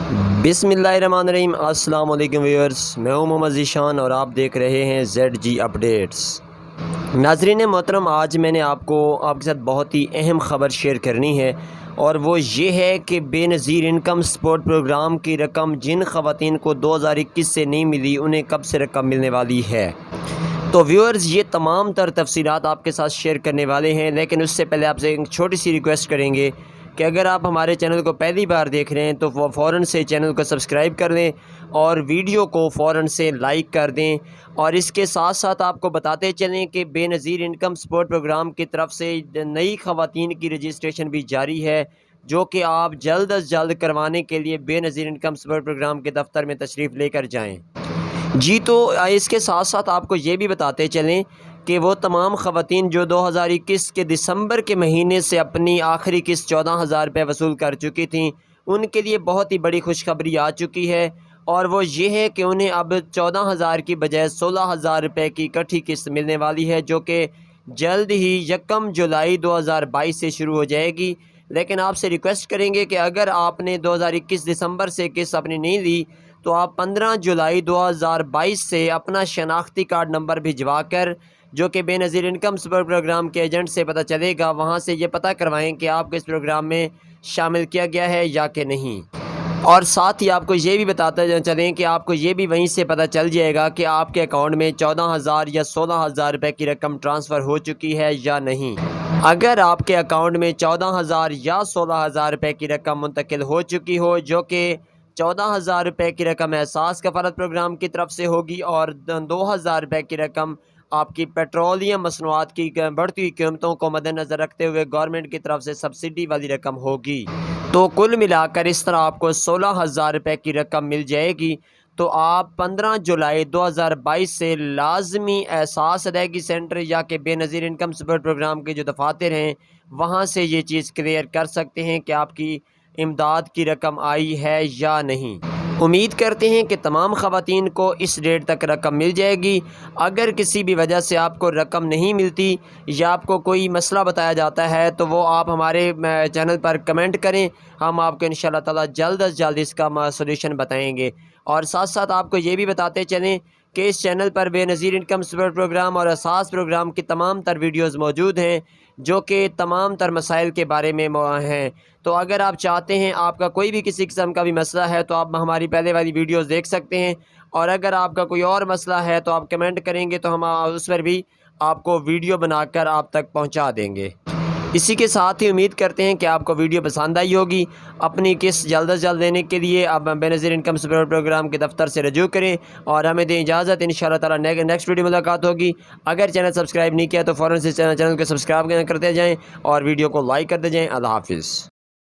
بسم اللہ الرحمن الرحیم۔ السلام علیکم ویورز، میں ہوں محمد ذیشان اور آپ دیکھ رہے ہیں ZG اپڈیٹس۔ ناظرین محترم، آج میں نے آپ کے ساتھ بہت ہی اہم خبر شیئر کرنی ہے، اور وہ یہ ہے کہ بے نظیر انکم سپورٹ پروگرام کی رقم جن خواتین کو 2021 سے نہیں ملی انہیں کب سے رقم ملنے والی ہے۔ تو ویورز، یہ تمام تر تفصیلات آپ کے ساتھ شیئر کرنے والے ہیں، لیکن اس سے پہلے آپ سے ایک چھوٹی سی ریکویسٹ کریں گے کہ اگر آپ ہمارے چینل کو پہلی بار دیکھ رہے ہیں تو وہ فوراً سے چینل کو سبسکرائب کر دیں اور ویڈیو کو فوراً سے لائک کر دیں، اور اس کے ساتھ ساتھ آپ کو بتاتے چلیں کہ بے نظیر انکم سپورٹ پروگرام کی طرف سے نئی خواتین کی رجسٹریشن بھی جاری ہے، جو کہ آپ جلد از جلد کروانے کے لیے بے نظیر انکم سپورٹ پروگرام کے دفتر میں تشریف لے کر جائیں۔ جی، تو اس کے ساتھ ساتھ آپ کو یہ بھی بتاتے چلیں کہ وہ تمام خواتین جو 2021 کے دسمبر کے مہینے سے اپنی آخری قسط 14,000 روپے وصول کر چکی تھیں، ان کے لیے بہت ہی بڑی خوشخبری آ چکی ہے، اور وہ یہ ہے کہ انہیں اب 14,000 کی بجائے 16,000 روپے کی اکٹھی قسط ملنے والی ہے، جو کہ جلد ہی 1 جولائی 2022 سے شروع ہو جائے گی۔ لیکن آپ سے ریکویسٹ کریں گے کہ اگر آپ نے 2021 دسمبر سے قسط اپنی نہیں لی تو آپ 15 جولائی 2022 سے اپنا شناختی کارڈ نمبر بھجوا کر، جو کہ بے نظیر انکم سپورٹ پروگرام کے ایجنٹ سے پتہ چلے گا، وہاں سے یہ پتہ کروائیں کہ آپ کو اس پروگرام میں شامل کیا گیا ہے یا کہ نہیں۔ اور ساتھ ہی آپ کو یہ بھی بتاتے چلیں کہ آپ کو یہ بھی وہیں سے پتہ چل جائے گا کہ آپ کے اکاؤنٹ میں 14,000 یا 16,000 روپے کی رقم ٹرانسفر ہو چکی ہے یا نہیں۔ اگر آپ کے اکاؤنٹ میں 14,000 یا 16,000 روپے کی رقم منتقل ہو چکی ہو، جو کہ 14,000 روپے کی رقم احساس کفالت پروگرام کی طرف سے ہوگی، اور 2,000 روپے کی رقم آپ کی پیٹرولیم مصنوعات کی بڑھتی ہوئی قیمتوں کو مد نظر رکھتے ہوئے گورنمنٹ کی طرف سے سبسڈی والی رقم ہوگی، تو کل ملا کر اس طرح آپ کو 16,000 روپے کی رقم مل جائے گی۔ تو آپ 15 جولائی 2022 سے لازمی احساس ادائیگی سینٹر یا کہ بے نظیر انکم سپورٹ پروگرام کے جو دفاتر ہیں وہاں سے یہ چیز کلیئر کر سکتے ہیں کہ آپ کی امداد کی رقم آئی ہے یا نہیں۔ امید کرتے ہیں کہ تمام خواتین کو اس ڈیٹ تک رقم مل جائے گی۔ اگر کسی بھی وجہ سے آپ کو رقم نہیں ملتی یا آپ کو کوئی مسئلہ بتایا جاتا ہے تو وہ آپ ہمارے چینل پر کمنٹ کریں، ہم آپ کو انشاءاللہ تعالی جلد از جلد اس کا سولوشن بتائیں گے۔ اور ساتھ ساتھ آپ کو یہ بھی بتاتے چلیں کہ اس چینل پر بے نظیر انکم سپورٹ پروگرام اور احساس پروگرام کی تمام تر ویڈیوز موجود ہیں، جو کہ تمام تر مسائل کے بارے میں ہیں۔ تو اگر آپ چاہتے ہیں آپ کا کوئی بھی کسی قسم کا بھی مسئلہ ہے تو آپ ہماری پہلے والی ویڈیوز دیکھ سکتے ہیں، اور اگر آپ کا کوئی اور مسئلہ ہے تو آپ کمنٹ کریں گے تو ہم اس پر بھی آپ کو ویڈیو بنا کر آپ تک پہنچا دیں گے۔ اسی کے ساتھ ہی امید کرتے ہیں کہ آپ کو ویڈیو پسند آئی ہوگی۔ اپنی قسط جلد از جلد لینے کے لیے آپ بے نظیر انکم سپورٹ پروگرام کے دفتر سے رجوع کریں، اور ہمیں دیں اجازت۔ انشاءاللہ تعالی نیکسٹ ویڈیو ملاقات ہوگی۔ اگر چینل سبسکرائب نہیں کیا تو فوراً سے چینل کو سبسکرائب کرتے جائیں اور ویڈیو کو لائک کرتے جائیں۔ اللہ حافظ۔